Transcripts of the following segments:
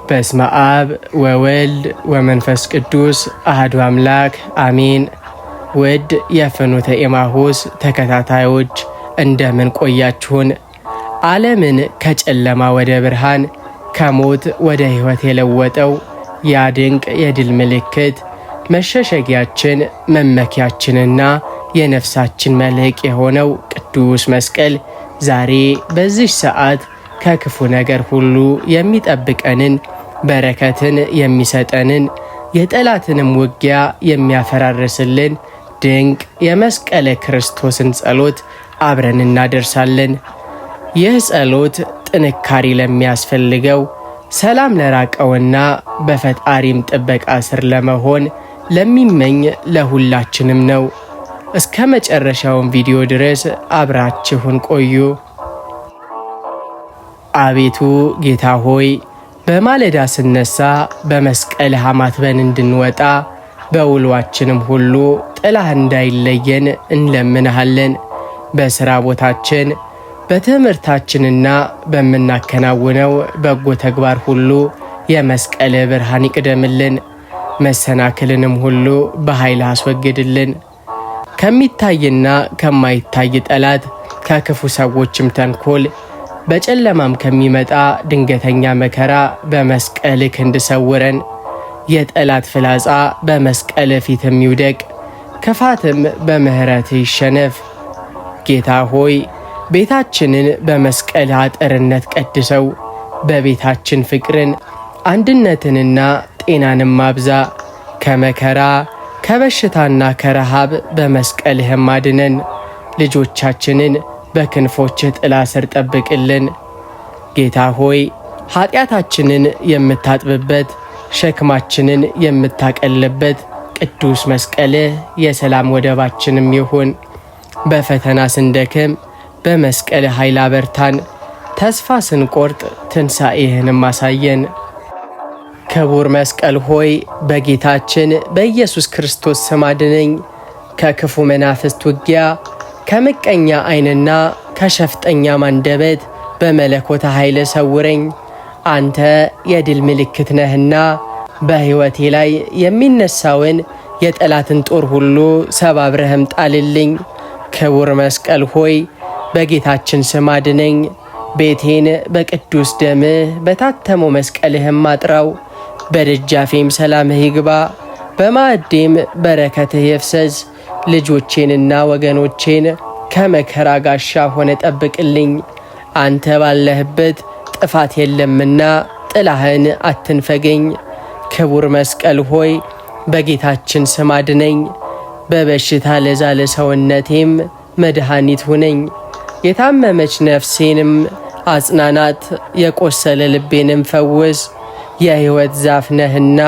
በስመ አብ ወወልድ ወመንፈስ ቅዱስ አሐዱ አምላክ አሜን። ውድ የፍኖተ ኤማሁስ ተከታታዮች እንደምን ቆያችሁን? ዓለምን ከጨለማ ወደ ብርሃን ከሞት ወደ ሕይወት የለወጠው ያ ድንቅ የድል ምልክት መሸሸጊያችን መመኪያችንና የነፍሳችን መልሕቅ የሆነው ቅዱስ መስቀል ዛሬ በዚህ ሰዓት ከክፉ ነገር ሁሉ የሚጠብቀንን በረከትን የሚሰጠንን የጠላትንም ውጊያ የሚያፈራርስልን ድንቅ የመስቀለ ክርስቶስን ጸሎት አብረን እናደርሳለን። ይህ ጸሎት ጥንካሬ ለሚያስፈልገው፣ ሰላም ለራቀውና በፈጣሪም ጥበቃ ስር ለመሆን ለሚመኝ ለሁላችንም ነው። እስከ መጨረሻውን ቪዲዮ ድረስ አብራችሁን ቆዩ። አቤቱ ጌታ ሆይ በማለዳ ስነሳ በመስቀልህ አማትበን እንድንወጣ በውሏችንም ሁሉ ጥላህ እንዳይለየን እንለምንሃለን። በሥራ ቦታችን በትምህርታችንና በምናከናውነው በጎ ተግባር ሁሉ የመስቀልህ ብርሃን ይቅደምልን። መሰናክልንም ሁሉ በኃይል አስወግድልን። ከሚታይና ከማይታይ ጠላት ከክፉ ሰዎችም ተንኮል በጨለማም ከሚመጣ ድንገተኛ መከራ በመስቀል ክንድ ሰውረን። የጠላት ፍላጻ በመስቀል ፊትም ይውደቅ፣ ክፋትም በምሕረት ይሸነፍ። ጌታ ሆይ ቤታችንን በመስቀል አጥርነት ቀድሰው። በቤታችን ፍቅርን አንድነትንና ጤናንም አብዛ። ከመከራ ከበሽታና ከረሃብ በመስቀልህም አድነን። ልጆቻችንን በክንፎችህ ጥላ ስር ጠብቅልን። ጌታ ሆይ ኃጢአታችንን የምታጥብበት ሸክማችንን የምታቀልበት ቅዱስ መስቀልህ የሰላም ወደባችንም ይሁን። በፈተና ስንደክም በመስቀልህ ኃይል አበርታን። ተስፋ ስንቆርጥ ትንሣኤህንም አሳየን። ክቡር መስቀል ሆይ በጌታችን በኢየሱስ ክርስቶስ ስም አድነኝ። ከክፉ መናፍስት ውጊያ ከምቀኛ ዓይንና ከሸፍጠኛ አንደበት በመለኮት ኃይል ሰውረኝ። አንተ የድል ምልክት ነህና በሕይወቴ ላይ የሚነሳውን የጠላትን ጦር ሁሉ ሰባብረህም ጣልልኝ። ክቡር መስቀል ሆይ በጌታችን ስም አድነኝ። ቤቴን በቅዱስ ደምህ በታተመው መስቀልህም አጥራው። በደጃፌም ሰላምህ ይግባ፣ በማዕዴም በረከትህ ይፍሰስ። ልጆቼንና ወገኖቼን ከመከራ ጋሻ ሆነ ጠብቅልኝ። አንተ ባለህበት ጥፋት የለምና ጥላህን አትንፈገኝ። ክቡር መስቀል ሆይ በጌታችን ስም አድነኝ። በበሽታ ለዛለ ሰውነቴም መድኃኒት ሁነኝ። የታመመች ነፍሴንም አጽናናት፣ የቆሰለ ልቤንም ፈውስ። የሕይወት ዛፍ ነህና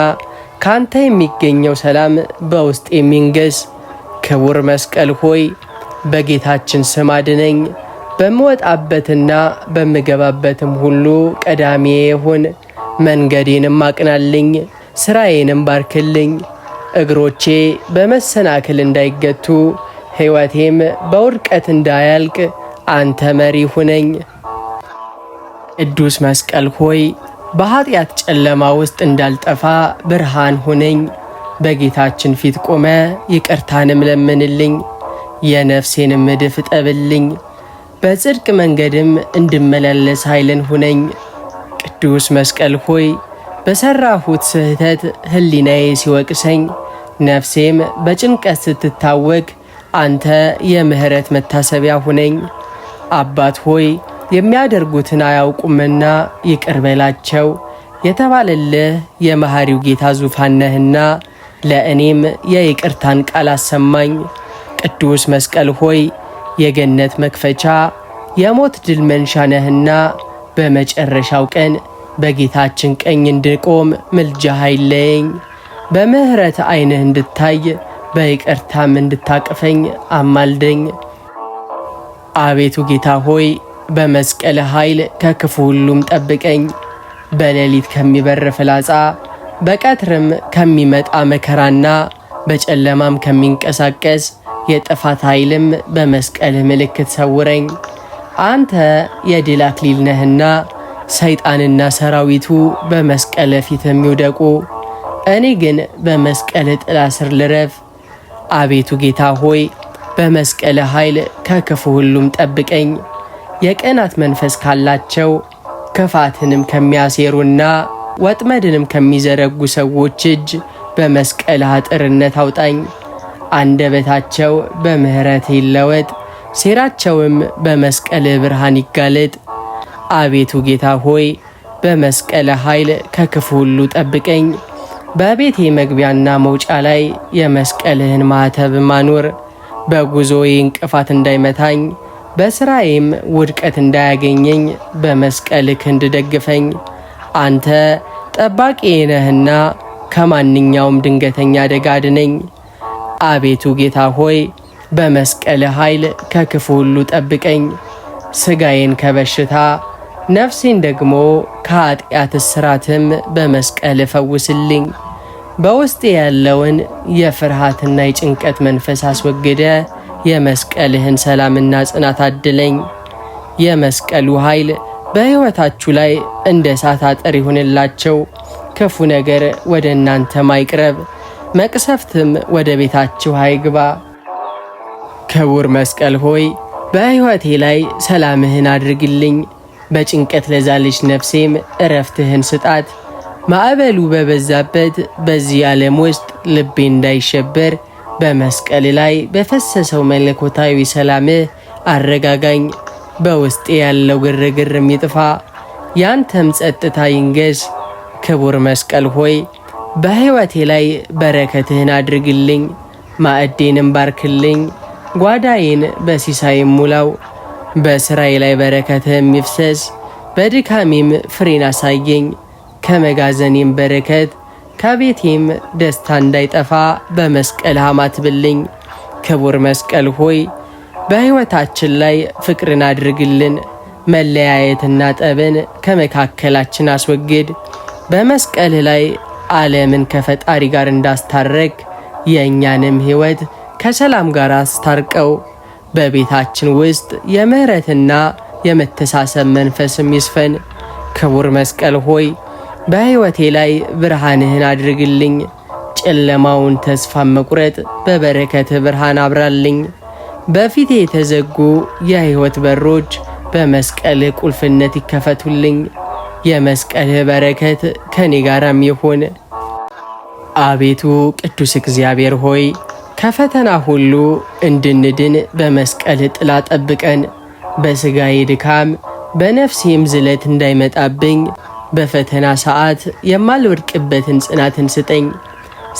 ካንተ የሚገኘው ሰላም በውስጥ የሚንገስ። ክቡር መስቀል ሆይ በጌታችን ስም አድነኝ። በምወጣበትና በምገባበትም ሁሉ ቀዳሚዬ ሁን። መንገዴንም አቅናልኝ፣ ሥራዬንም ባርክልኝ። እግሮቼ በመሰናክል እንዳይገቱ፣ ሕይወቴም በውድቀት እንዳያልቅ አንተ መሪ ሁነኝ። ቅዱስ መስቀል ሆይ በኀጢአት ጨለማ ውስጥ እንዳልጠፋ ብርሃን ሁነኝ። በጌታችን ፊት ቆመ ይቅርታንም ለምንልኝ። የነፍሴንም እድፍ እጠብልኝ። በጽድቅ መንገድም እንድመላለስ ኃይልን ሁነኝ። ቅዱስ መስቀል ሆይ በሠራሁት ስህተት ሕሊናዬ ሲወቅሰኝ፣ ነፍሴም በጭንቀት ስትታወቅ አንተ የምሕረት መታሰቢያ ሁነኝ። አባት ሆይ የሚያደርጉትን አያውቁምና ይቅር በላቸው የተባለልህ የመሐሪው ጌታ ዙፋን ነህና ለእኔም የይቅርታን ቃል አሰማኝ። ቅዱስ መስቀል ሆይ የገነት መክፈቻ የሞት ድል መንሻ ነህና በመጨረሻው ቀን በጌታችን ቀኝ እንድቆም ምልጃህ አይለየኝ። በምሕረት ዓይንህ እንድታይ በይቅርታም እንድታቅፈኝ አማልደኝ። አቤቱ ጌታ ሆይ በመስቀል ኃይል ከክፉ ሁሉም ጠብቀኝ። በሌሊት ከሚበር ፍላጻ በቀትርም ከሚመጣ መከራና በጨለማም ከሚንቀሳቀስ የጥፋት ኃይልም በመስቀል ምልክት ሰውረኝ። አንተ የድል አክሊል ነህና ሰይጣንና ሰራዊቱ በመስቀል ፊት የሚወደቁ፣ እኔ ግን በመስቀል ጥላ ስር ልረፍ። አቤቱ ጌታ ሆይ በመስቀል ኃይል ከክፉ ሁሉም ጠብቀኝ። የቅናት መንፈስ ካላቸው ክፋትንም ከሚያሴሩና ወጥመድንም ከሚዘረጉ ሰዎች እጅ በመስቀል አጥርነት አውጣኝ። አንደበታቸው በምህረት ይለወጥ፣ ሴራቸውም በመስቀል ብርሃን ይጋለጥ። አቤቱ ጌታ ሆይ በመስቀል ኃይል ከክፉ ሁሉ ጠብቀኝ። በቤቴ መግቢያና መውጫ ላይ የመስቀልህን ማኅተብ ማኑር። በጉዞዬ እንቅፋት እንዳይመታኝ፣ በሥራዬም ውድቀት እንዳያገኘኝ በመስቀል ክንድ ደግፈኝ። አንተ ጠባቂዬ ነህና ከማንኛውም ድንገተኛ አደጋ አድነኝ። አቤቱ ጌታ ሆይ በመስቀል ኃይል ከክፉ ሁሉ ጠብቀኝ። ሥጋዬን ከበሽታ ነፍሴን ደግሞ ከኃጢአት እስራትም በመስቀል ፈውስልኝ። በውስጤ ያለውን የፍርሃትና የጭንቀት መንፈስ አስወግደ የመስቀልህን ሰላምና ጽናት አድለኝ። የመስቀሉ ኃይል በሕይወታችሁ ላይ እንደ እሳት አጥር ይሁንላቸው። ክፉ ነገር ወደ እናንተ ማይቅረብ፣ መቅሰፍትም ወደ ቤታችሁ አይግባ። ክቡር መስቀል ሆይ በሕይወቴ ላይ ሰላምህን አድርግልኝ። በጭንቀት ለዛለች ነፍሴም እረፍትህን ስጣት። ማዕበሉ በበዛበት በዚህ ዓለም ውስጥ ልቤ እንዳይሸበር በመስቀል ላይ በፈሰሰው መለኮታዊ ሰላምህ አረጋጋኝ። በውስጤ ያለው ግርግር ይጥፋ፣ ያንተም ጸጥታ ይንገስ። ክቡር መስቀል ሆይ በሕይወቴ ላይ በረከትህን አድርግልኝ። ማዕዴንም ባርክልኝ፣ ጓዳዬን በሲሳይም ሙላው። በሥራዬ ላይ በረከትህም ይፍሰስ፣ በድካሜም ፍሬን አሳየኝ። ከመጋዘኔም በረከት ከቤቴም ደስታ እንዳይጠፋ በመስቀል አማትብልኝ። ክቡር መስቀል ሆይ በሕይወታችን ላይ ፍቅርን አድርግልን። መለያየትና ጠብን ከመካከላችን አስወግድ። በመስቀልህ ላይ ዓለምን ከፈጣሪ ጋር እንዳስታረቅ የእኛንም ሕይወት ከሰላም ጋር አስታርቀው። በቤታችን ውስጥ የምህረትና የመተሳሰብ መንፈስም ይስፈን። ክቡር መስቀል ሆይ በሕይወቴ ላይ ብርሃንህን አድርግልኝ። ጨለማውን ተስፋ መቁረጥ በበረከትህ ብርሃን አብራልኝ። በፊቴ የተዘጉ የሕይወት በሮች በመስቀልህ ቁልፍነት ይከፈቱልኝ። የመስቀልህ በረከት ከኔ ጋራም ይሁን። አቤቱ ቅዱስ እግዚአብሔር ሆይ ከፈተና ሁሉ እንድንድን በመስቀል ጥላ ጠብቀን። በሥጋዬ ድካም በነፍሴም ዝለት እንዳይመጣብኝ በፈተና ሰዓት የማልወድቅበትን ጽናትን ስጠኝ።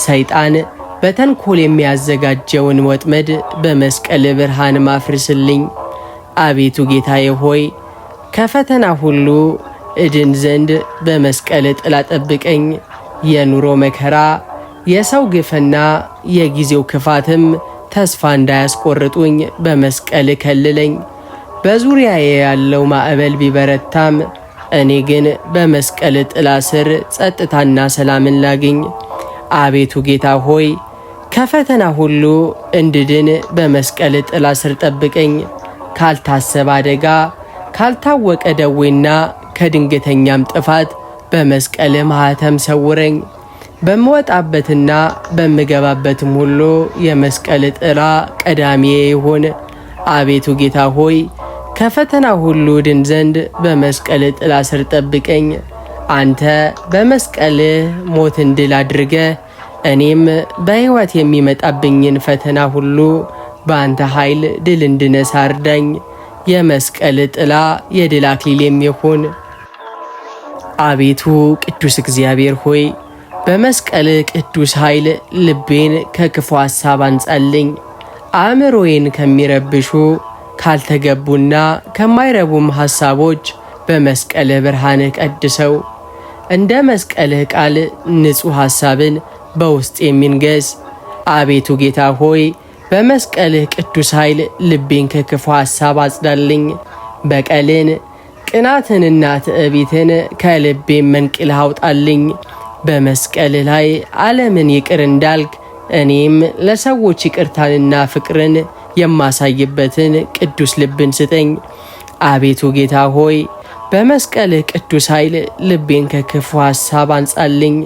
ሰይጣን በተንኮል የሚያዘጋጀውን ወጥመድ በመስቀል ብርሃን ማፍርስልኝ። አቤቱ ጌታዬ ሆይ ከፈተና ሁሉ እድን ዘንድ በመስቀል ጥላ ጠብቀኝ። የኑሮ መከራ፣ የሰው ግፍና የጊዜው ክፋትም ተስፋ እንዳያስቆርጡኝ በመስቀል ከልለኝ። በዙሪያዬ ያለው ማዕበል ቢበረታም እኔ ግን በመስቀል ጥላ ስር ጸጥታና ሰላምን ላግኝ። አቤቱ ጌታ ሆይ ከፈተና ሁሉ እንድድን በመስቀል ጥላ ስር ጠብቀኝ። ካልታሰበ አደጋ፣ ካልታወቀ ደዌና ከድንገተኛም ጥፋት በመስቀል ማኅተም ሰውረኝ። በምወጣበትና በምገባበትም ሁሉ የመስቀል ጥላ ቀዳሚዬ ይሁን። አቤቱ ጌታ ሆይ ከፈተና ሁሉ ድን ዘንድ በመስቀል ጥላ ስር ጠብቀኝ። አንተ በመስቀልህ ሞትን ድል አድርገ እኔም በሕይወት የሚመጣብኝን ፈተና ሁሉ በአንተ ኃይል ድል እንድነሳ እርዳኝ። የመስቀል ጥላ የድል አክሊሌም ይሁን። አቤቱ ቅዱስ እግዚአብሔር ሆይ በመስቀል ቅዱስ ኃይል ልቤን ከክፉ ሐሳብ አንጻልኝ። አእምሮዬን ከሚረብሹ ካልተገቡና ከማይረቡም ሐሳቦች በመስቀልህ ብርሃንህ ቀድሰው። እንደ መስቀልህ ቃል ንጹሕ ሐሳብን በውስጥ የሚንገስ አቤቱ ጌታ ሆይ በመስቀልህ ቅዱስ ኃይል ልቤን ከክፉ ሐሳብ አጽዳልኝ። በቀልን፣ ቅናትንና ትዕቢትን ከልቤም መንቅልህ አውጣልኝ። በመስቀልህ ላይ ዓለምን ይቅር እንዳልክ እኔም ለሰዎች ይቅርታንና ፍቅርን የማሳይበትን ቅዱስ ልብን ስጠኝ። አቤቱ ጌታ ሆይ በመስቀልህ ቅዱስ ኃይል ልቤን ከክፉ ሐሳብ አንጻልኝ።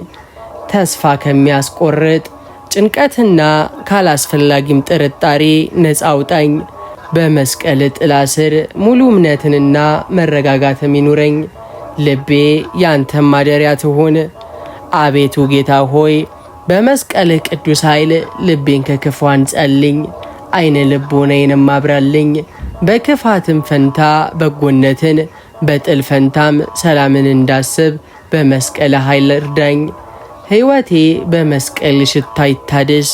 ተስፋ ከሚያስቆርጥ ጭንቀትና ካላስፈላጊም ጥርጣሬ ነፃ አውጣኝ። በመስቀል ጥላ ስር ሙሉ እምነትንና መረጋጋትም ይኑረኝ። ልቤ ያንተም ማደሪያ ትሁን። አቤቱ ጌታ ሆይ በመስቀልህ ቅዱስ ኃይል ልቤን ከክፉ አንጻልኝ። አይነ ልቦናዬንም አብራልኝ። በክፋትም ፈንታ በጎነትን፣ በጥል ፈንታም ሰላምን እንዳስብ በመስቀል ኃይል እርዳኝ። ሕይወቴ በመስቀል ሽታ ይታደስ።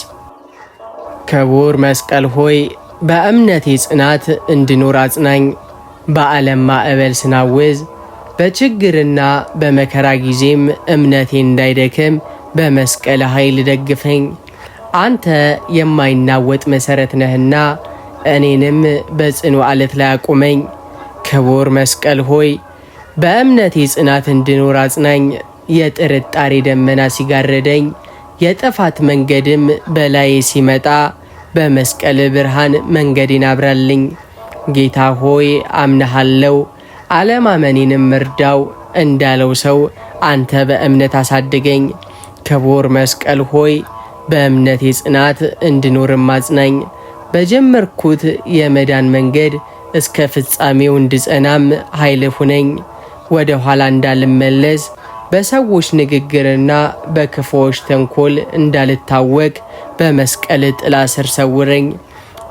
ክቡር መስቀል ሆይ በእምነቴ ጽናት እንድኖር አጽናኝ። በዓለም ማዕበል ስናወዝ በችግርና በመከራ ጊዜም እምነቴ እንዳይደክም በመስቀል ኃይል ደግፈኝ። አንተ የማይናወጥ መሠረት ነህና እኔንም በጽኑ ዓለት ላይ አቁመኝ። ክቡር መስቀል ሆይ በእምነቴ ጽናት እንድኖር አጽናኝ። የጥርጣሬ ደመና ሲጋረደኝ የጥፋት መንገድም በላዬ ሲመጣ በመስቀል ብርሃን መንገዴን አብራልኝ። ጌታ ሆይ አምነሃለው፣ አለማመኔንም እርዳው እንዳለው ሰው አንተ በእምነት አሳድገኝ። ክቡር መስቀል ሆይ በእምነቴ ጽናት እንድኖርም አጽናኝ። በጀመርኩት የመዳን መንገድ እስከ ፍጻሜው እንድጸናም ኃይል ሁነኝ። ወደ ኋላ እንዳልመለስ በሰዎች ንግግርና በክፉዎች ተንኮል እንዳልታወቅ በመስቀል ጥላ ስር ሰውረኝ።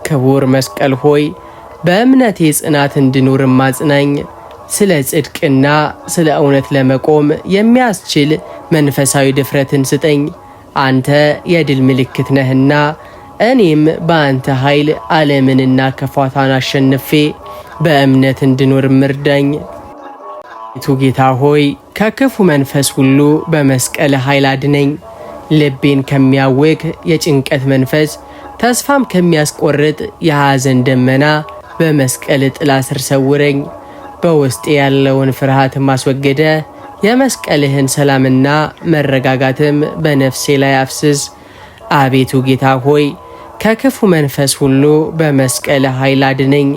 ክቡር መስቀል ሆይ በእምነቴ ጽናት እንድኖርም አጽናኝ። ስለ ጽድቅና ስለ እውነት ለመቆም የሚያስችል መንፈሳዊ ድፍረትን ስጠኝ። አንተ የድል ምልክት ነህና እኔም በአንተ ኃይል ዓለምንና ክፋቷን አሸንፌ በእምነት እንድኖርም እርዳኝ። ጌታ ሆይ ከክፉ መንፈስ ሁሉ በመስቀል ኃይል አድነኝ። ልቤን ከሚያውክ የጭንቀት መንፈስ፣ ተስፋም ከሚያስቆርጥ የሐዘን ደመና በመስቀል ጥላ ስር ሰውረኝ። በውስጤ ያለውን ፍርሃትም አስወገደ። የመስቀልህን ሰላምና መረጋጋትም በነፍሴ ላይ አፍስስ። አቤቱ ጌታ ሆይ ከክፉ መንፈስ ሁሉ በመስቀል ኃይል አድነኝ።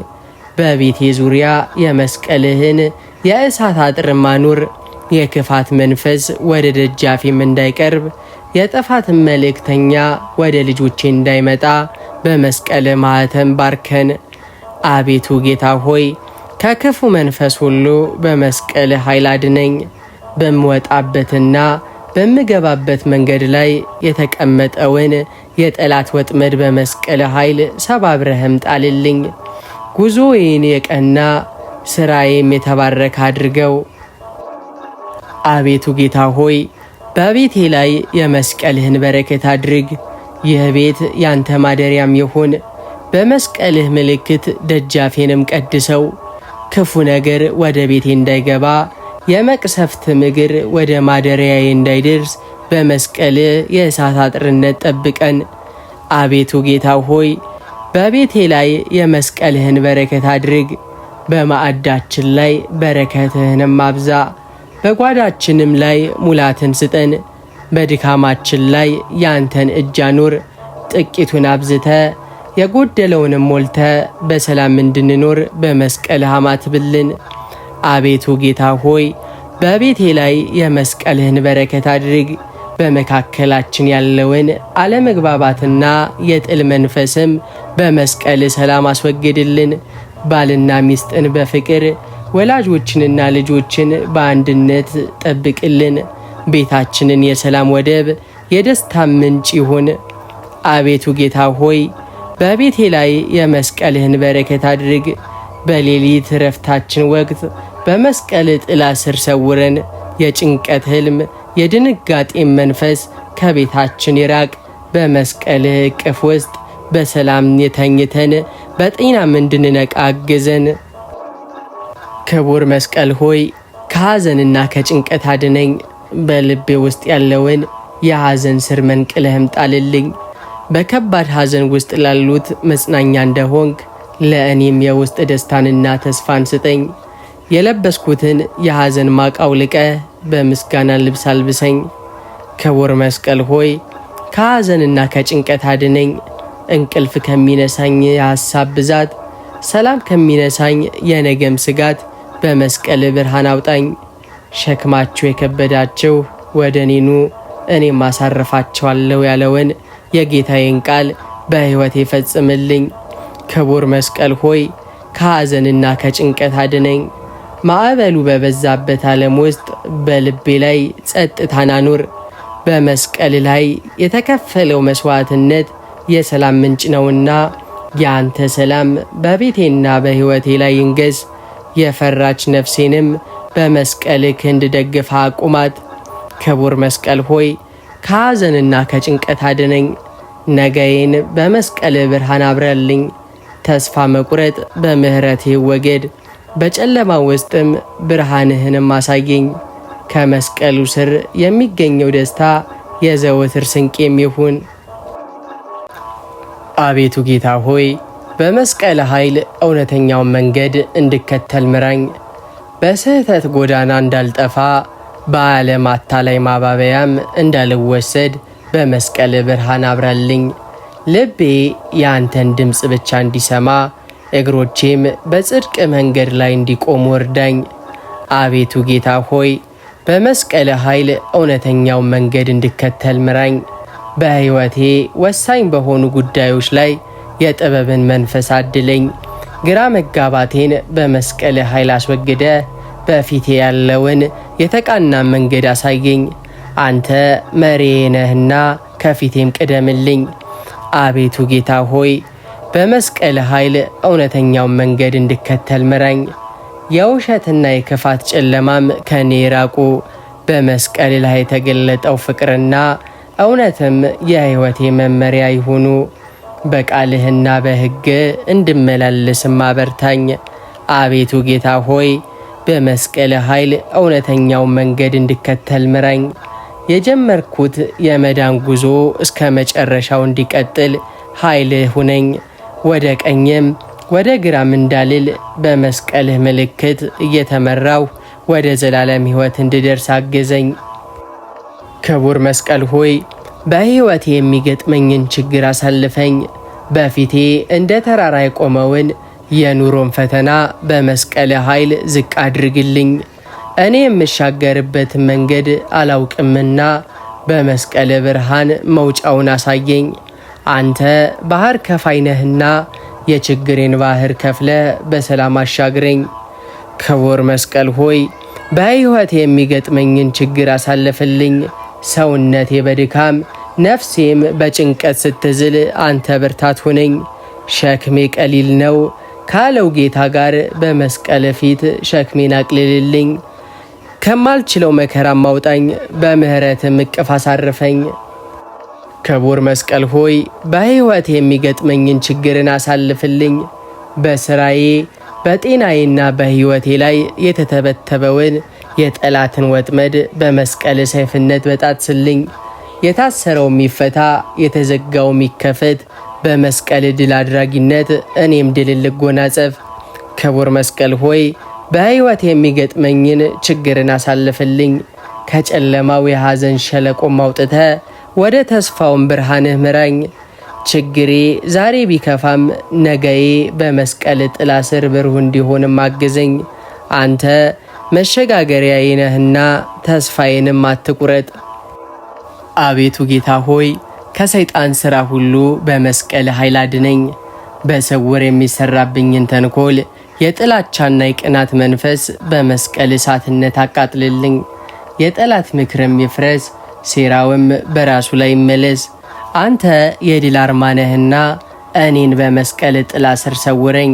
በቤቴ ዙሪያ የመስቀልህን የእሳት አጥር ማኑር። የክፋት መንፈስ ወደ ደጃፌም እንዳይቀርብ፣ የጥፋት መልእክተኛ ወደ ልጆቼ እንዳይመጣ በመስቀል ማኅተም ባርከን። አቤቱ ጌታ ሆይ ከክፉ መንፈስ ሁሉ በመስቀል ኃይል አድነኝ። በምወጣበትና በምገባበት መንገድ ላይ የተቀመጠውን የጠላት ወጥመድ በመስቀል ኃይል ሰባብረህም ጣልልኝ። ጉዞዬን የቀና ሥራዬም የተባረከ አድርገው። አቤቱ ጌታ ሆይ በቤቴ ላይ የመስቀልህን በረከት አድርግ። ይህ ቤት ያንተ ማደሪያም ይሁን። በመስቀልህ ምልክት ደጃፌንም ቀድሰው። ክፉ ነገር ወደ ቤቴ እንዳይገባ፣ የመቅሰፍት እግር ወደ ማደሪያዬ እንዳይደርስ በመስቀልህ የእሳት አጥርነት ጠብቀን። አቤቱ ጌታ ሆይ በቤቴ ላይ የመስቀልህን በረከት አድርግ። በማዕዳችን ላይ በረከትህንም አብዛ። በጓዳችንም ላይ ሙላትን ስጠን። በድካማችን ላይ ያንተን እጅ አኑር። ጥቂቱን አብዝተ የጎደለውንም ሞልተ በሰላም እንድንኖር በመስቀል አማትብልን። አቤቱ ጌታ ሆይ በቤቴ ላይ የመስቀልህን በረከት አድርግ። በመካከላችን ያለውን አለመግባባትና የጥል መንፈስም በመስቀል ሰላም አስወግድልን። ባልና ሚስትን በፍቅር ወላጆችንና ልጆችን በአንድነት ጠብቅልን። ቤታችንን የሰላም ወደብ የደስታ ምንጭ ይሁን። አቤቱ ጌታ ሆይ በቤቴ ላይ የመስቀልህን በረከት አድርግ። በሌሊት ረፍታችን ወቅት በመስቀል ጥላ ስር ሰውረን። የጭንቀት ህልም፣ የድንጋጤም መንፈስ ከቤታችን ይራቅ። በመስቀልህ እቅፍ ውስጥ በሰላም የተኝተን በጤናም እንድንነቃ አግዘን። ክቡር መስቀል ሆይ ከሐዘንና ከጭንቀት አድነኝ። በልቤ ውስጥ ያለውን የሐዘን ስር መንቅለህም ጣልልኝ። በከባድ ሐዘን ውስጥ ላሉት መጽናኛ እንደሆንክ ለእኔም የውስጥ ደስታንና ተስፋን ስጠኝ። የለበስኩትን የሐዘን ማቅ አውልቀህ በምስጋና ልብስ አልብሰኝ። ክቡር መስቀል ሆይ ከሐዘንና ከጭንቀት አድነኝ። እንቅልፍ ከሚነሳኝ የሐሳብ ብዛት፣ ሰላም ከሚነሳኝ የነገም ስጋት በመስቀል ብርሃን አውጣኝ። ሸክማችሁ የከበዳችሁ ወደ እኔ ኑ እኔም አሳርፋችኋለሁ ያለውን የጌታዬን ቃል በሕይወቴ ፈጽምልኝ። ክቡር መስቀል ሆይ ከሐዘንና ከጭንቀት አድነኝ። ማዕበሉ በበዛበት ዓለም ውስጥ በልቤ ላይ ጸጥታን አኑር። በመስቀል ላይ የተከፈለው መሥዋዕትነት የሰላም ምንጭ ነውና የአንተ ሰላም በቤቴና በሕይወቴ ላይ ይንገስ። የፈራች ነፍሴንም በመስቀል ክንድ ደግፋ አቁማት። ክቡር መስቀል ሆይ ከሐዘንና ከጭንቀት አድነኝ። ነገዬን በመስቀል ብርሃን አብራልኝ። ተስፋ መቁረጥ በምሕረት ይወገድ። በጨለማ ውስጥም ብርሃንህንም አሳየኝ። ከመስቀሉ ስር የሚገኘው ደስታ የዘወትር ስንቄም ይሁን። አቤቱ ጌታ ሆይ በመስቀል ኃይል እውነተኛውን መንገድ እንድከተል ምራኝ። በስህተት ጎዳና እንዳልጠፋ በዓለም አታላይ ማባበያም እንዳልወሰድ በመስቀል ብርሃን አብራልኝ። ልቤ የአንተን ድምፅ ብቻ እንዲሰማ እግሮቼም በጽድቅ መንገድ ላይ እንዲቆሙ እርዳኝ። አቤቱ ጌታ ሆይ በመስቀል ኃይል እውነተኛውን መንገድ እንድከተል ምራኝ። በሕይወቴ ወሳኝ በሆኑ ጉዳዮች ላይ የጥበብን መንፈስ አድለኝ። ግራ መጋባቴን በመስቀል ኃይል አስወግደ በፊቴ ያለውን የተቃና መንገድ አሳየኝ። አንተ መሪዬ ነህና ከፊቴም ቅደምልኝ። አቤቱ ጌታ ሆይ በመስቀል ኃይል እውነተኛውን መንገድ እንድከተል ምራኝ። የውሸትና የክፋት ጨለማም ከኔ ራቁ። በመስቀል ላይ የተገለጠው ፍቅርና እውነትም የሕይወቴ መመሪያ ይሁኑ። በቃልህና በሕግ እንድመላለስም አበርታኝ። አቤቱ ጌታ ሆይ በመስቀል ኃይል እውነተኛውን መንገድ እንድከተል ምራኝ። የጀመርኩት የመዳን ጉዞ እስከ መጨረሻው እንዲቀጥል ኃይልህ ሁነኝ። ወደ ቀኝም ወደ ግራም እንዳልል በመስቀልህ ምልክት እየተመራው ወደ ዘላለም ሕይወት እንድደርስ አግዘኝ። ክቡር መስቀል ሆይ በሕይወቴ የሚገጥመኝን ችግር አሳልፈኝ። በፊቴ እንደ ተራራ የቆመውን የኑሮን ፈተና በመስቀል ኃይል ዝቅ አድርግልኝ። እኔ የምሻገርበትን መንገድ አላውቅምና በመስቀል ብርሃን መውጫውን አሳየኝ። አንተ ባህር ከፋይ ነህና የችግሬን ባህር ከፍለ በሰላም አሻግረኝ። ክቡር መስቀል ሆይ በሕይወቴ የሚገጥመኝን ችግር አሳልፍልኝ። ሰውነቴ በድካም ነፍሴም በጭንቀት ስትዝል አንተ ብርታት ሁነኝ። ሸክሜ ቀሊል ነው ካለው ጌታ ጋር በመስቀል ፊት ሸክሜን አቅልልልኝ። ከማልችለው መከራም አውጣኝ፣ በምሕረትም እቅፍ አሳርፈኝ። ክቡር መስቀል ሆይ በሕይወቴ የሚገጥመኝን ችግርን አሳልፍልኝ። በሥራዬ በጤናዬና በሕይወቴ ላይ የተተበተበውን የጠላትን ወጥመድ በመስቀል ሰይፍነት በጣጥስልኝ። የታሰረው የሚፈታ የተዘጋው የሚከፈት በመስቀል ድል አድራጊነት እኔም ድል ልጎናጸፍ። ክቡር መስቀል ሆይ በሕይወት የሚገጥመኝን ችግርን አሳልፍልኝ። ከጨለማው የሐዘን ሸለቆም አውጥተ ወደ ተስፋውን ብርሃንህ ምራኝ። ችግሬ ዛሬ ቢከፋም ነገዬ በመስቀል ጥላ ስር ብሩህ እንዲሆንም አግዘኝ። አንተ መሸጋገሪያዬ ነህና ተስፋዬንም አትቁረጥ። አቤቱ ጌታ ሆይ ከሰይጣን ሥራ ሁሉ በመስቀል ኃይል አድነኝ። በስውር የሚሰራብኝን ተንኮል የጥላቻና የቅናት መንፈስ በመስቀል እሳትነት አቃጥልልኝ። የጠላት ምክርም ይፍረስ፣ ሴራውም በራሱ ላይ ይመለስ። አንተ የድል አርማ ነህና እኔን በመስቀል ጥላ ስር ሰውረኝ።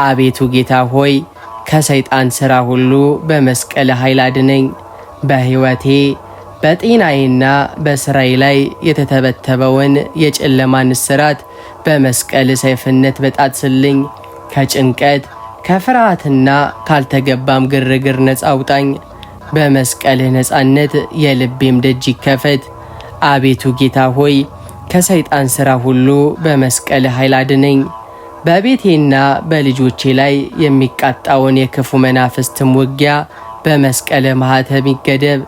አቤቱ ጌታ ሆይ ከሰይጣን ሥራ ሁሉ በመስቀል ኃይል አድነኝ። በሕይወቴ በጤናዬና በሥራዬ ላይ የተተበተበውን የጨለማን እስራት በመስቀል ሰይፍነት በጣጥስልኝ። ከጭንቀት ከፍርሃትና ካልተገባም ግርግር ነፃ አውጣኝ። በመስቀልህ ነፃነት የልቤም ደጅ ይከፈት። አቤቱ ጌታ ሆይ ከሰይጣን ሥራ ሁሉ በመስቀል ኃይል አድነኝ። በቤቴና በልጆቼ ላይ የሚቃጣውን የክፉ መናፍስትም ውጊያ በመስቀል ማኅተም ይገደብ።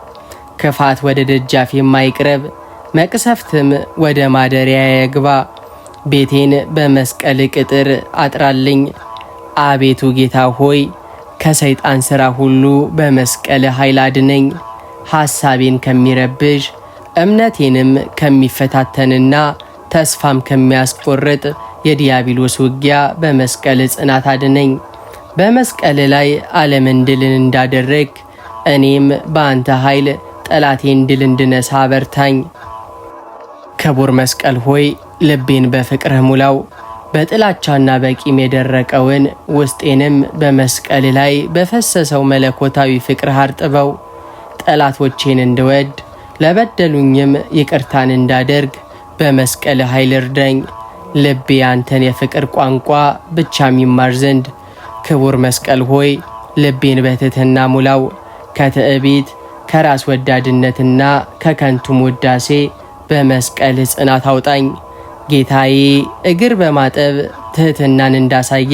ክፋት ወደ ደጃፍ የማይቅረብ መቅሰፍትም ወደ ማደሪያ የግባ። ቤቴን በመስቀል ቅጥር አጥራልኝ። አቤቱ ጌታ ሆይ ከሰይጣን ሥራ ሁሉ በመስቀል ኃይል አድነኝ። ሐሳቤን ከሚረብሽ እምነቴንም ከሚፈታተንና ተስፋም ከሚያስቆርጥ የዲያብሎስ ውጊያ በመስቀል ጽናት አድነኝ። በመስቀል ላይ ዓለምን ድልን እንዳደረግ እኔም በአንተ ኃይል ጠላቴን ድል እንድነሳ አበርታኝ። ክቡር መስቀል ሆይ ልቤን በፍቅርህ ሙላው። በጥላቻና በቂም የደረቀውን ውስጤንም በመስቀል ላይ በፈሰሰው መለኮታዊ ፍቅርህ አርጥበው። ጠላቶቼን እንድወድ ለበደሉኝም ይቅርታን እንዳደርግ በመስቀል ኃይል እርዳኝ። ልቤ አንተን የፍቅር ቋንቋ ብቻ የሚማር ዘንድ ክቡር መስቀል ሆይ ልቤን በትሕትና ሙላው። ከትዕቢት ከራስ ወዳድነትና ከከንቱም ውዳሴ በመስቀል ጽናት አውጣኝ። ጌታዬ እግር በማጠብ ትሕትናን እንዳሳየ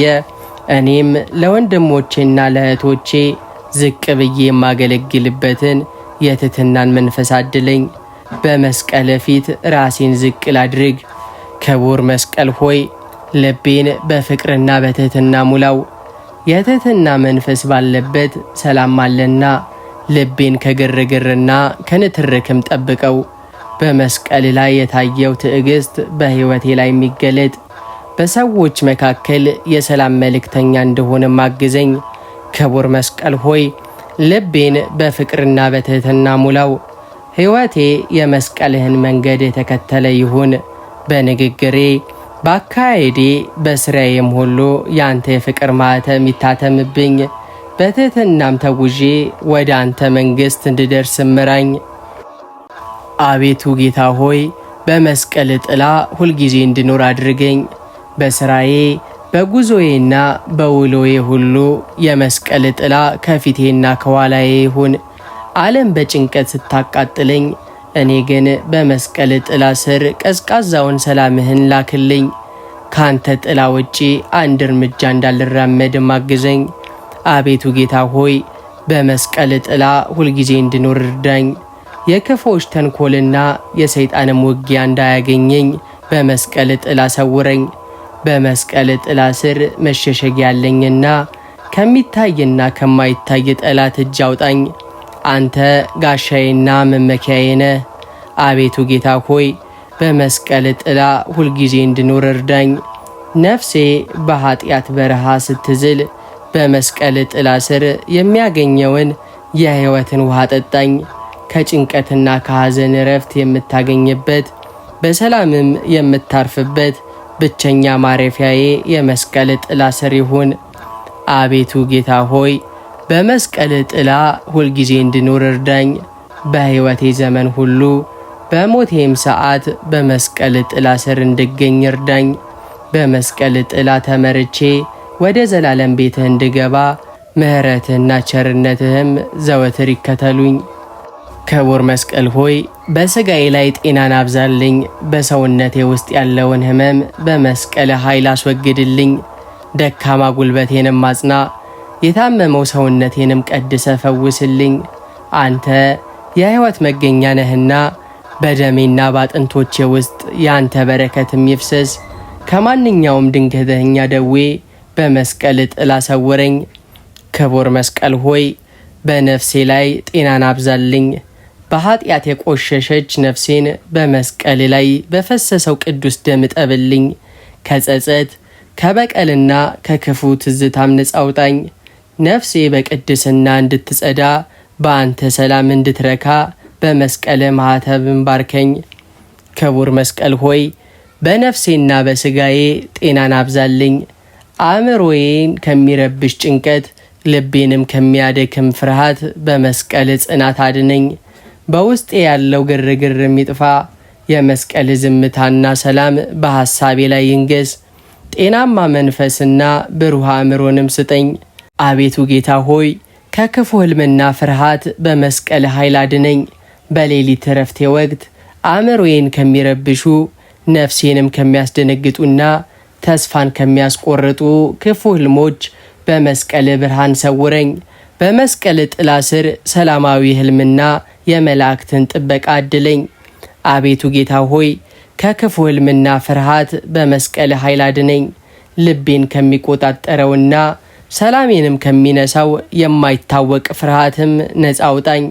እኔም ለወንድሞቼና ለእህቶቼ ዝቅ ብዬ የማገለግልበትን የትሕትናን መንፈስ አድለኝ። በመስቀል ፊት ራሴን ዝቅ ላድርግ። ክቡር መስቀል ሆይ ልቤን በፍቅርና በትሕትና ሙላው። የትሕትና መንፈስ ባለበት ሰላም አለና ልቤን ከግርግርና ከንትርክም ጠብቀው። በመስቀል ላይ የታየው ትዕግስት በሕይወቴ ላይ የሚገለጥ በሰዎች መካከል የሰላም መልእክተኛ እንደሆነ ማግዘኝ። ክቡር መስቀል ሆይ ልቤን በፍቅርና በትሕትና ሙላው። ሕይወቴ የመስቀልህን መንገድ የተከተለ ይሁን። በንግግሬ በአካሄዴ በስራዬም ሁሉ ያንተ የፍቅር ማኅተም ይታተምብኝ። በትሕትናም ተጉዤ ወደ አንተ መንግሥት እንድደርስ ምራኝ። አቤቱ ጌታ ሆይ በመስቀል ጥላ ሁልጊዜ እንድኖር አድርገኝ። በስራዬ በጉዞዬና በውሎዬ ሁሉ የመስቀል ጥላ ከፊቴና ከኋላዬ ይሁን። ዓለም በጭንቀት ስታቃጥለኝ፣ እኔ ግን በመስቀል ጥላ ስር ቀዝቃዛውን ሰላምህን ላክልኝ። ካንተ ጥላ ውጪ አንድ እርምጃ እንዳልራመድ ማግዘኝ። አቤቱ ጌታ ሆይ በመስቀል ጥላ ሁልጊዜ እንድኖር እርዳኝ። የክፎች ተንኮልና የሰይጣንም ውጊያ እንዳያገኘኝ በመስቀል ጥላ ሰውረኝ። በመስቀል ጥላ ስር መሸሸጊያ ያለኝና ከሚታይና ከማይታይ ጠላት እጅ አውጣኝ። አንተ ጋሻዬና መመኪያዬ ነህ። አቤቱ ጌታ ሆይ በመስቀል ጥላ ሁልጊዜ እንድኖር እርዳኝ። ነፍሴ በኃጢአት በረሃ ስትዝል በመስቀል ጥላ ስር የሚያገኘውን የሕይወትን ውሃ ጠጣኝ። ከጭንቀትና ከሐዘን እረፍት የምታገኝበት በሰላምም የምታርፍበት ብቸኛ ማረፊያዬ የመስቀል ጥላ ስር ይሁን። አቤቱ ጌታ ሆይ በመስቀል ጥላ ሁልጊዜ እንድኖር እርዳኝ። በሕይወቴ ዘመን ሁሉ በሞቴም ሰዓት በመስቀል ጥላ ስር እንድገኝ እርዳኝ። በመስቀል ጥላ ተመርቼ ወደ ዘላለም ቤትህ እንድገባ ምሕረትህና ቸርነትህም ዘወትር ይከተሉኝ። ክቡር መስቀል ሆይ በሥጋዬ ላይ ጤናን አብዛልኝ። በሰውነቴ ውስጥ ያለውን ሕመም በመስቀል ኃይል አስወግድልኝ። ደካማ ጉልበቴንም አጽና፣ የታመመው ሰውነቴንም ቀድሰ ፈውስልኝ። አንተ የሕይወት መገኛ ነህና በደሜና ባጥንቶቼ ውስጥ የአንተ በረከትም ይፍሰስ። ከማንኛውም ድንገተኛ ደዌ በመስቀል ጥላ ሰውረኝ። ክቡር መስቀል ሆይ በነፍሴ ላይ ጤናን አብዛልኝ። በኃጢአት የቆሸሸች ነፍሴን በመስቀል ላይ በፈሰሰው ቅዱስ ደም እጠብልኝ። ከጸጸት ከበቀልና ከክፉ ትዝታም ነጻ አውጣኝ። ነፍሴ በቅድስና እንድትጸዳ በአንተ ሰላም እንድትረካ በመስቀል ማኅተብም ባርከኝ። ክቡር መስቀል ሆይ በነፍሴና በሥጋዬ ጤናን አብዛልኝ። አእምሮዬን ከሚረብሽ ጭንቀት ልቤንም ከሚያደክም ፍርሃት በመስቀል ጽናት አድነኝ። በውስጤ ያለው ግርግር የሚጥፋ የመስቀል ዝምታና ሰላም በሐሳቤ ላይ ይንገስ። ጤናማ መንፈስና ብሩህ አእምሮንም ስጠኝ። አቤቱ ጌታ ሆይ ከክፉ ሕልምና ፍርሃት በመስቀል ኃይል አድነኝ። በሌሊት እረፍቴ ወቅት አእምሮዬን ከሚረብሹ ነፍሴንም ከሚያስደነግጡና ተስፋን ከሚያስቆርጡ ክፉ ሕልሞች በመስቀል ብርሃን ሰውረኝ። በመስቀል ጥላ ስር ሰላማዊ ሕልምና የመላእክትን ጥበቃ አድለኝ። አቤቱ ጌታ ሆይ ከክፉ ሕልምና ፍርሃት በመስቀል ኃይል አድነኝ። ልቤን ከሚቆጣጠረውና ሰላሜንም ከሚነሳው የማይታወቅ ፍርሃትም ነፃ አውጣኝ።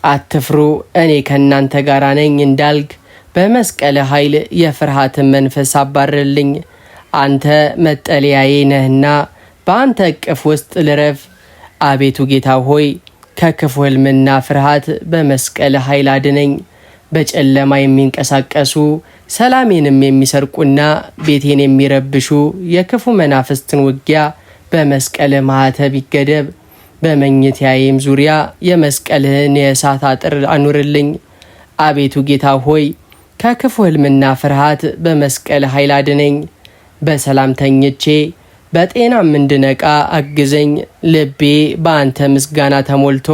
አትፍሩ እኔ ከእናንተ ጋር ነኝ እንዳልክ በመስቀል ኃይል የፍርሃትን መንፈስ አባርልኝ። አንተ መጠለያዬ ነህና በአንተ እቅፍ ውስጥ ልረፍ። አቤቱ ጌታ ሆይ ከክፉ ሕልምና ፍርሃት በመስቀል ኃይል አድነኝ። በጨለማ የሚንቀሳቀሱ ሰላሜንም የሚሰርቁና ቤቴን የሚረብሹ የክፉ መናፍስትን ውጊያ በመስቀል ማኅተብ ይገደብ። በመኝታዬም ዙሪያ የመስቀልህን የእሳት አጥር አኑርልኝ። አቤቱ ጌታ ሆይ ከክፉ ሕልምና ፍርሃት በመስቀል ኃይል አድነኝ። በሰላም ተኝቼ በጤናም እንድነቃ አግዘኝ። ልቤ በአንተ ምስጋና ተሞልቶ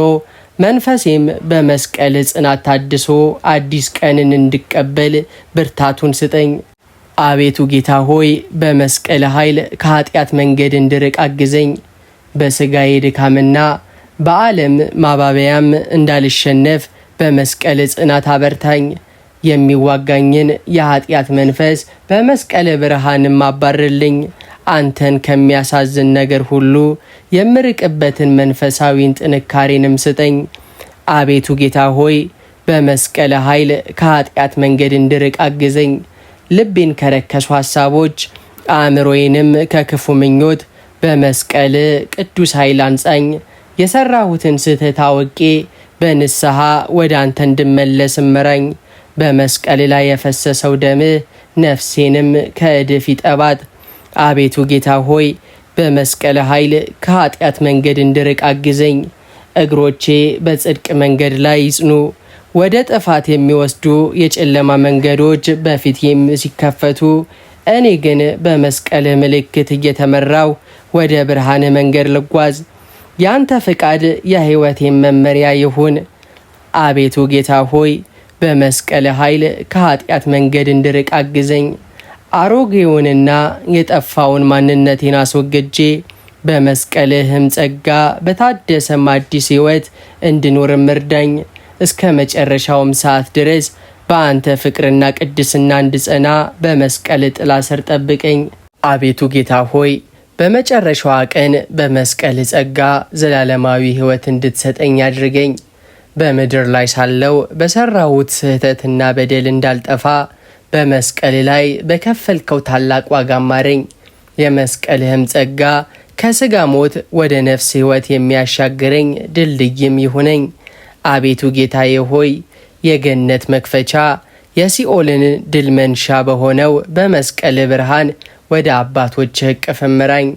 መንፈሴም በመስቀል ጽናት ታድሶ አዲስ ቀንን እንድቀበል ብርታቱን ስጠኝ። አቤቱ ጌታ ሆይ በመስቀል ኃይል ከኃጢአት መንገድ እንድርቅ አግዘኝ። በሥጋዬ ድካምና በዓለም ማባበያም እንዳልሸነፍ በመስቀል ጽናት አበርታኝ። የሚዋጋኝን የኃጢአት መንፈስ በመስቀል ብርሃንም አባርልኝ። አንተን ከሚያሳዝን ነገር ሁሉ የምርቅበትን መንፈሳዊን ጥንካሬንም ስጠኝ። አቤቱ ጌታ ሆይ በመስቀል ኃይል ከኃጢአት መንገድ እንድርቅ አግዘኝ። ልቤን ከረከሱ ሐሳቦች አእምሮዬንም ከክፉ ምኞት በመስቀል ቅዱስ ኃይል አንጻኝ። የሠራሁትን ስህተት አውቄ በንስሐ ወደ አንተ እንድመለስ እምራኝ። በመስቀል ላይ የፈሰሰው ደምህ ነፍሴንም ከእድፍ ይጠባት። አቤቱ ጌታ ሆይ በመስቀል ኃይል ከኃጢአት መንገድ እንድርቅ አግዘኝ። እግሮቼ በጽድቅ መንገድ ላይ ይጽኑ። ወደ ጥፋት የሚወስዱ የጨለማ መንገዶች በፊቴም ሲከፈቱ፣ እኔ ግን በመስቀል ምልክት እየተመራው ወደ ብርሃን መንገድ ልጓዝ። ያንተ ፍቃድ የሕይወቴን መመሪያ ይሁን። አቤቱ ጌታ ሆይ በመስቀል ኃይል ከኃጢአት መንገድ እንድርቅ አግዘኝ። አሮጌውንና የጠፋውን ማንነቴን አስወግጄ በመስቀልህም ጸጋ በታደሰም አዲስ ሕይወት እንድኖርም እርዳኝ። እስከ መጨረሻውም ሰዓት ድረስ በአንተ ፍቅርና ቅድስና እንድጸና በመስቀል ጥላ ስር ጠብቀኝ። አቤቱ ጌታ ሆይ በመጨረሻዋ ቀን በመስቀል ጸጋ ዘላለማዊ ሕይወት እንድትሰጠኝ አድርገኝ። በምድር ላይ ሳለው በሠራሁት ስህተትና በደል እንዳልጠፋ በመስቀል ላይ በከፈልከው ታላቅ ዋጋ ማረኝ። የመስቀልህም ጸጋ ከሥጋ ሞት ወደ ነፍስ ሕይወት የሚያሻግረኝ ድልድይም ይሁነኝ። አቤቱ ጌታዬ ሆይ የገነት መክፈቻ የሲኦልን ድል መንሻ በሆነው በመስቀል ብርሃን ወደ አባቶችህ እቅፍ እምራኝ።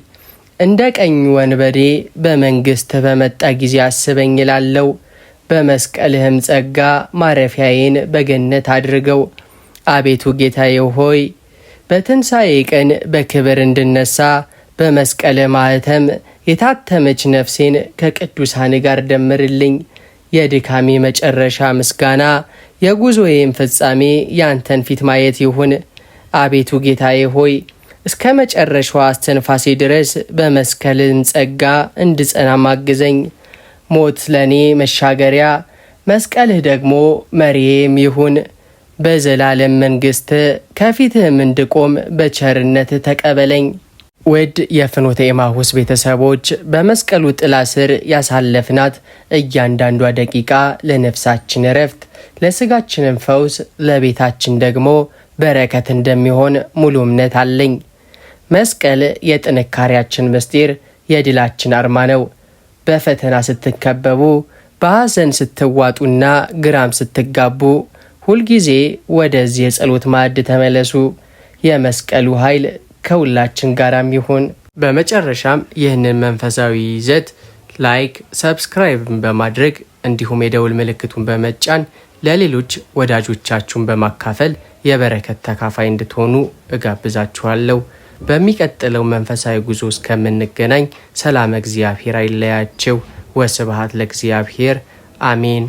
እንደ ቀኝ ወንበዴ በመንግሥት በመጣ ጊዜ አስበኝ እላለሁ። በመስቀልህም ጸጋ ማረፊያዬን በገነት አድርገው። አቤቱ ጌታዬ ሆይ በትንሣኤ ቀን በክብር እንድነሳ በመስቀል ማኅተም የታተመች ነፍሴን ከቅዱሳን ጋር ደምርልኝ። የድካሜ መጨረሻ ምስጋና የጉዞዬም ፍጻሜ ያንተን ፊት ማየት ይሁን። አቤቱ ጌታዬ ሆይ እስከ መጨረሻዋ እስትንፋሴ ድረስ በመስቀልም ጸጋ እንድጸና ማግዘኝ። ሞት ለእኔ መሻገሪያ፣ መስቀልህ ደግሞ መሪዬም ይሁን። በዘላለም መንግሥት ከፊትህም እንድቆም በቸርነት ተቀበለኝ። ውድ የፍኖተ ኤማሁስ ቤተሰቦች በመስቀሉ ጥላ ስር ያሳለፍናት እያንዳንዷ ደቂቃ ለነፍሳችን እረፍት፣ ለሥጋችንም ፈውስ፣ ለቤታችን ደግሞ በረከት እንደሚሆን ሙሉ እምነት አለኝ። መስቀል የጥንካሬያችን ምስጢር፣ የድላችን አርማ ነው። በፈተና ስትከበቡ፣ በሐዘን ስትዋጡና ግራም ስትጋቡ ሁልጊዜ ወደዚህ የጸሎት ማዕድ ተመለሱ። የመስቀሉ ኃይል ከሁላችን ጋራም ይሁን። በመጨረሻም ይህንን መንፈሳዊ ይዘት ላይክ፣ ሰብስክራይብ በማድረግ እንዲሁም የደውል ምልክቱን በመጫን ለሌሎች ወዳጆቻችሁን በማካፈል የበረከት ተካፋይ እንድትሆኑ እጋብዛችኋለሁ። በሚቀጥለው መንፈሳዊ ጉዞ እስከምንገናኝ ሰላም እግዚአብሔር አይለያችሁ። ወስብሐት ለእግዚአብሔር። አሜን።